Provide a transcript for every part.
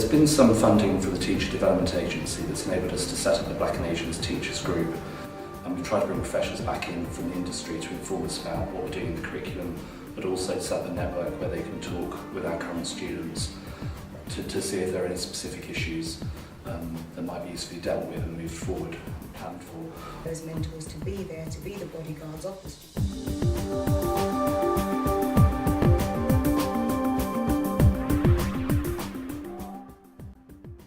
There's been some funding for the Teacher Development Agency that's enabled us to set up the Black and Asians Teachers Group, and we've tried to bring professionals back in from the industry to inform us about what we're doing in the curriculum, but also to set up a network where they can talk with our current students to see if there are any specific issues that might be usefully dealt with and moved forward and planned for. Those mentors to be there, to be the bodyguards of the students.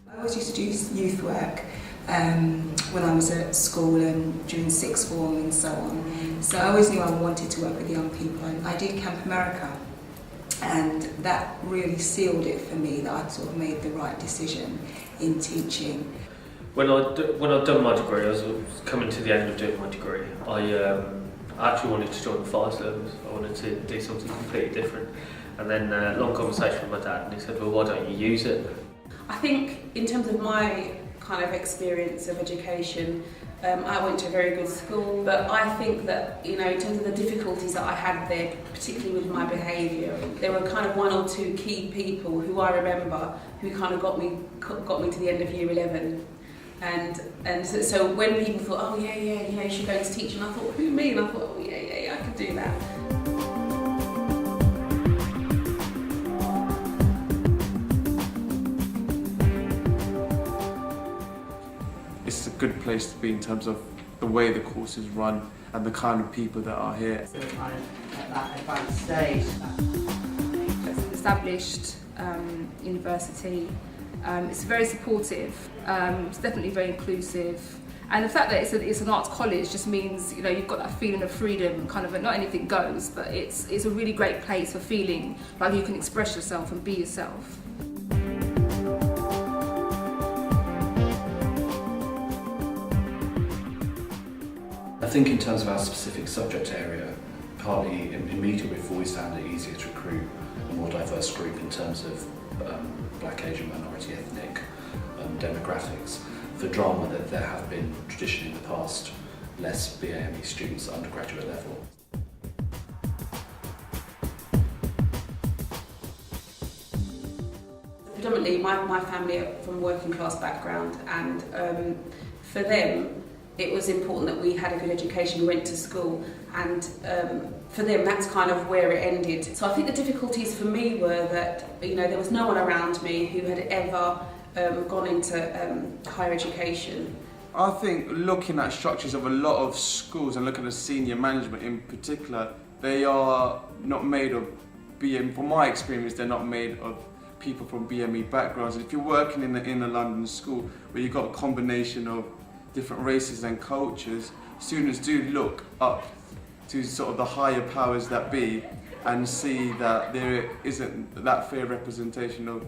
I always used to do youth work when I was at school and during sixth form and so on. So I always knew I wanted to work with young people. I did Camp America, and that really sealed it for me that I'd sort of made the right decision in teaching. When I'd done my degree, I was coming to the end of doing my degree. I actually wanted to join the fire service. I wanted to do something completely different. And then a long conversation with my dad, and he said, well, why don't you use it? I think in terms of my kind of experience of education, I went to a very good school, but I think that, you know, in terms of the difficulties that I had there, particularly with my behaviour, there were kind of one or two key people who I remember who kind of got me to the end of year 11. And so when people thought, oh yeah, you know, you should go into teaching, I thought, who, me? And I thought, oh yeah, I could do that. It's a good place to be in terms of the way the course is run and the kind of people that are here. So kind of at that advanced stage. It's an established university. It's very supportive. It's definitely very inclusive. And the fact that it's an arts college just means, you know, you've got that feeling of freedom, kind of, not anything goes, but it's a really great place for feeling like you can express yourself and be yourself. I think in terms of our specific subject area, partly in media we've always found it easier to recruit a more diverse group in terms of Black, Asian, minority, ethnic demographics. For drama, there have been traditionally in the past less BAME students at undergraduate level. Predominantly my family are from a working class background, and for them it was important that we had a good education, we went to school, and for them that's kind of where it ended. So I think the difficulties for me were that, you know, there was no one around me who had ever gone into higher education. I think looking at structures of a lot of schools and looking at senior management in particular, they are not made of BME. From my experience, they're not made of people from BME backgrounds. And if you're working in a London school where you've got a combination of different races and cultures, students do look up to sort of the higher powers that be and see that there isn't that fair representation of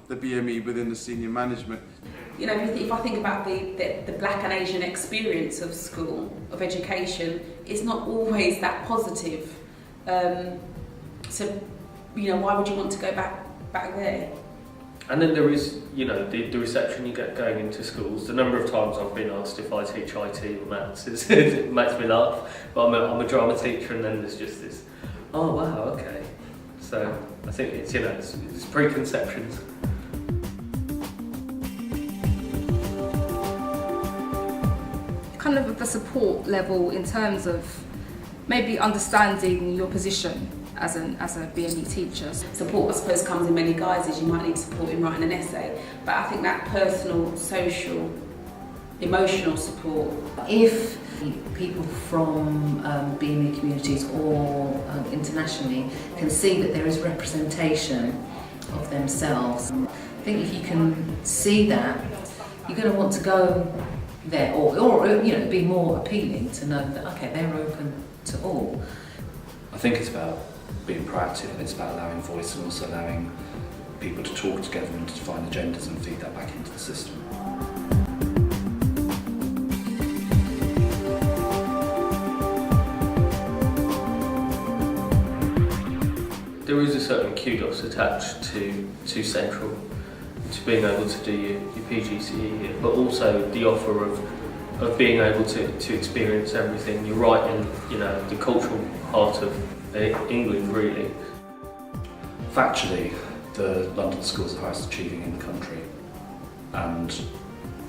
the BME within the senior management. You know, if I think about the Black and Asian experience of school, of education, it's not always that positive. So, you know, why would you want to go back there? And then there is, you know, the reception you get going into schools. The number of times I've been asked if I teach IT or maths, it makes me laugh. But I'm a drama teacher, and then there's just this, oh wow, okay. So I think it's, you know, it's preconceptions. Kind of the support level in terms of maybe understanding your position as a BME teacher. Support, I suppose, comes in many guises. You might need support in writing an essay, but I think that personal, social, emotional support. If people from BME communities or internationally can see that there is representation of themselves, I think if you can see that, you're going to want to go there, or you know, be more appealing to know that, okay, they're open to all. I think it's about being proactive, and it's about allowing voice and also allowing people to talk together and to define agendas and feed that back into the system. There is a certain kudos attached to Central, to being able to do your PGCE here, but also the offer of being able to experience everything. You're right in, you know, the cultural heart of England, really. Factually, the London schools are highest achieving in the country, and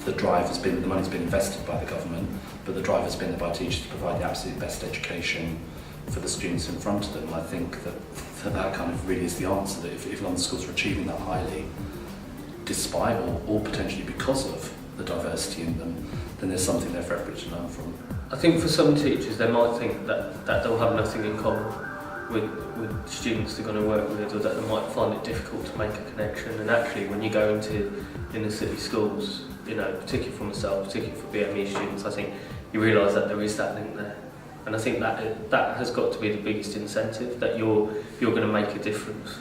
the drive has been, the money's been invested by the government, but the drive has been by teachers to provide the absolute best education for the students in front of them. And I think that kind of really is the answer, that if London schools are achieving that highly, despite or potentially because of the diversity in them, then there's something there for everybody to learn from. I think for some teachers they might think that they'll have nothing in common with students they're going to work with, or that they might find it difficult to make a connection. And actually when you go into inner city schools, you know, particularly for myself, particularly for BME students, I think you realise that there is that link there. And I think that has got to be the biggest incentive, that you're going to make a difference.